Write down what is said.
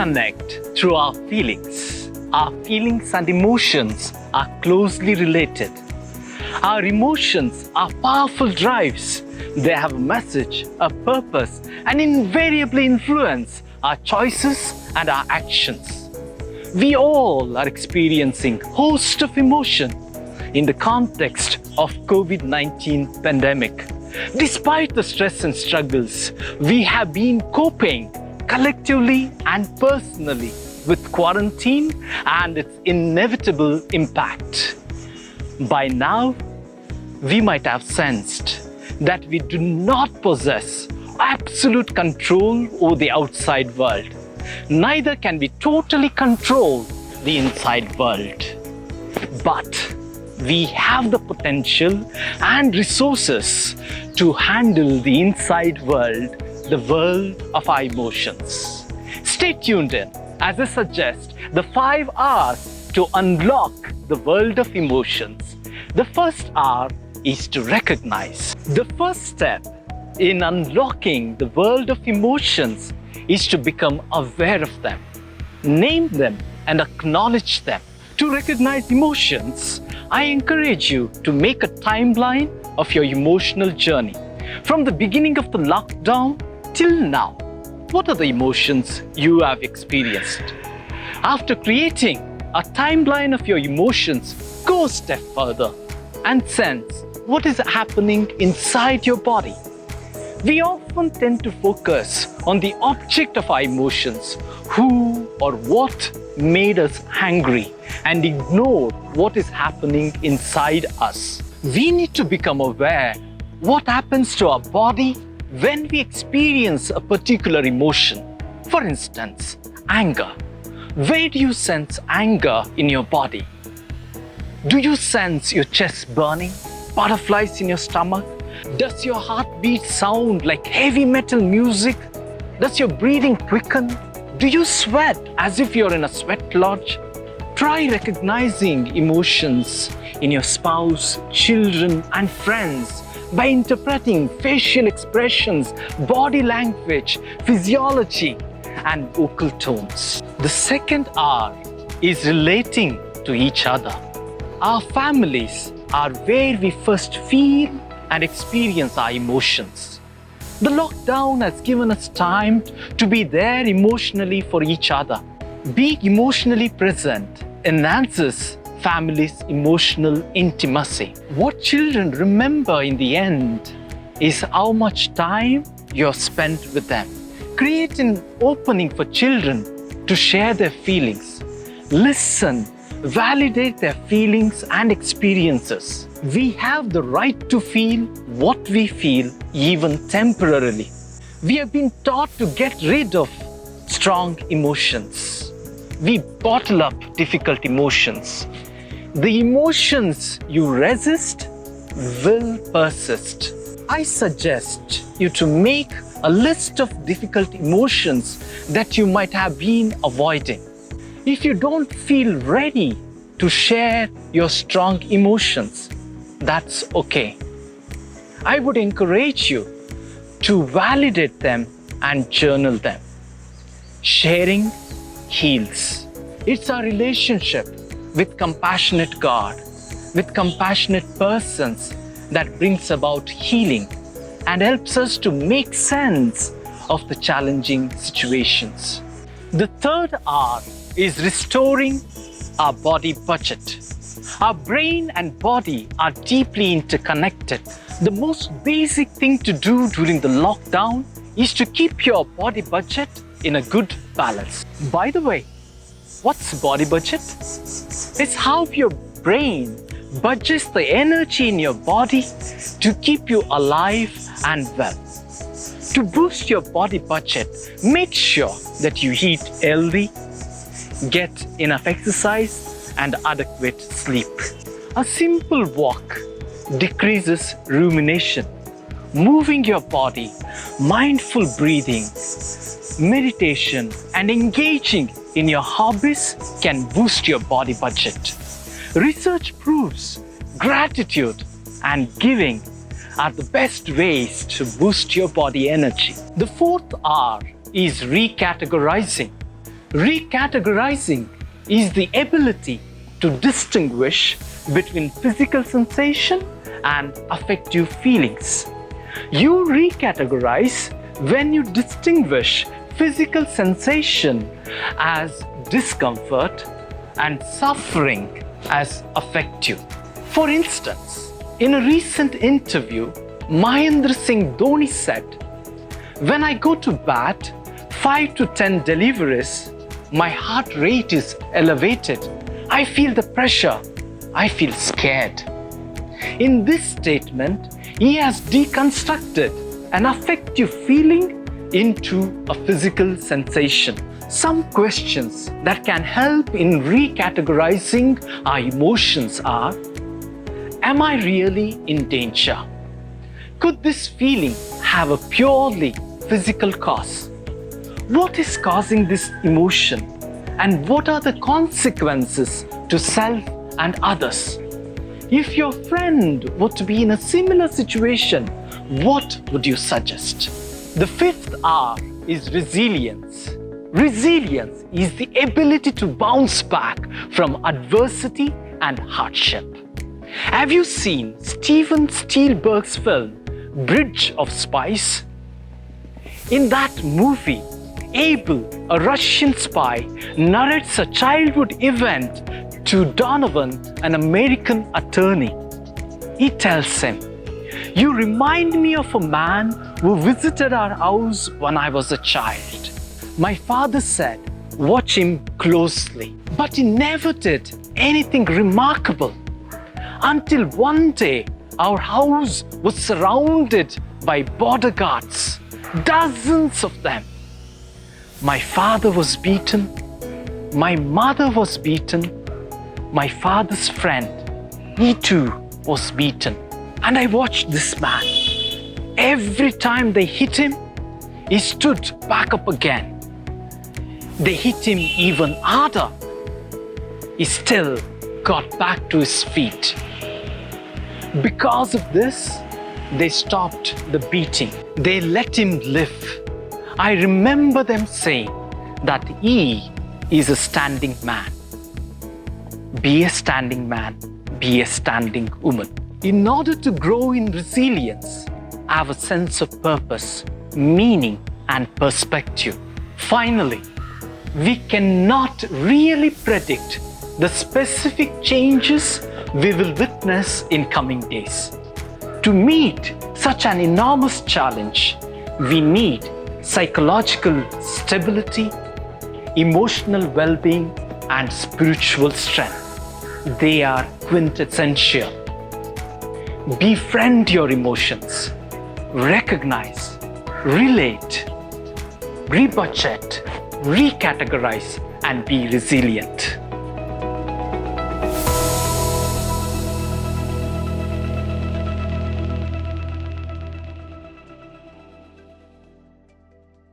connect through our feelings. Our feelings and emotions are closely related. Our emotions are powerful drives. They have a message, a purpose, and invariably influence our choices and our actions. We all are experiencing a host of emotion in the context of COVID-19 pandemic. Despite the stress and struggles, we have been coping collectively and personally with quarantine and its inevitable impact. By now, we might have sensed that we do not possess absolute control over the outside world. Neither can we totally control the inside world. But we have the potential and resources to handle the inside world, the world of our emotions. Stay tuned in as I suggest the 5 R's to unlock the world of emotions. The first R is to recognize. The first step in unlocking the world of emotions is to become aware of them. Name them and acknowledge them. To recognize emotions, I encourage you to make a timeline of your emotional journey. From the beginning of the lockdown till now, what are the emotions you have experienced? After creating a timeline of your emotions, go a step further and sense what is happening inside your body. We often tend to focus on the object of our emotions, who or what made us angry, and ignore what is happening inside us. We need to become aware what happens to our body when we experience a particular emotion. For instance, anger. Where do you sense anger in your body? Do you sense your chest burning? Butterflies in your stomach? Does your heartbeat sound like heavy metal music? Does your breathing quicken? Do you sweat as if you're in a sweat lodge? Try recognizing emotions in your spouse, children, and friends by interpreting facial expressions, body language, physiology, and vocal tones. The second R is relating to each other. Our families are where we first feel and experience our emotions. The lockdown has given us time to be there emotionally for each other. Being emotionally present enhances families' emotional intimacy. What children remember in the end is how much time you've spent with them. Create an opening for children to share their feelings. Listen, validate their feelings and experiences. We have the right to feel what we feel, even temporarily. We have been taught to get rid of strong emotions. We bottle up difficult emotions. The emotions you resist will persist. I suggest you to make a list of difficult emotions that you might have been avoiding. If you don't feel ready to share your strong emotions, that's okay. I would encourage you to validate them and journal them. Sharing heals. It's our relationship with compassionate God, with compassionate persons that brings about healing and helps us to make sense of the challenging situations. The third R is restoring our body budget. Our brain and body are deeply interconnected. The most basic thing to do during the lockdown is to keep your body budget in a good balance. By the way, what's body budget? It's how your brain budgets the energy in your body to keep you alive and well. To boost your body budget, make sure that you eat healthy, get enough exercise, and adequate sleep. A simple walk decreases rumination. Moving your body, mindful breathing, meditation, and engaging in your hobbies can boost your body budget. Research proves gratitude and giving are the best ways to boost your body energy. The fourth R is recategorizing. Recategorizing is the ability to distinguish between physical sensation and affective feelings. You recategorize when you distinguish physical sensation as discomfort and suffering as affective. For instance, in a recent interview, Mahendra Singh Dhoni said, "When I go to bat 5 to 10 deliveries, my heart rate is elevated. I feel the pressure. I feel scared." In this statement, he has deconstructed an affective feeling into a physical sensation. Some questions that can help in recategorizing our emotions are: am I really in danger? Could this feeling have a purely physical cause? What is causing this emotion, and what are the consequences to self and others? If your friend were to be in a similar situation, what would you suggest? The fifth R is resilience. Resilience is the ability to bounce back from adversity and hardship. Have you seen Steven Spielberg's film Bridge of Spies? In that movie, Abel, a Russian spy, narrates a childhood event to Donovan, an American attorney. He tells him, "You remind me of a man who visited our house when I was a child. My father said, 'Watch him closely.' But he never did anything remarkable until one day our house was surrounded by bodyguards, dozens of them. My father was beaten, my mother was beaten, my father's friend, he too was beaten. And I watched this man. Every time they hit him, he stood back up again. They hit him even harder. He still got back to his feet. Because of this, they stopped the beating. They let him live. I remember them saying that he is a standing man. Be a standing man, be a standing woman. In order to grow in resilience, have a sense of purpose, meaning, and perspective. Finally, we cannot really predict the specific changes we will witness in coming days. To meet such an enormous challenge, we need psychological stability, emotional well-being, and spiritual strength. They are quintessential. Befriend your emotions, recognize, relate, rebudget, recategorize, and be resilient.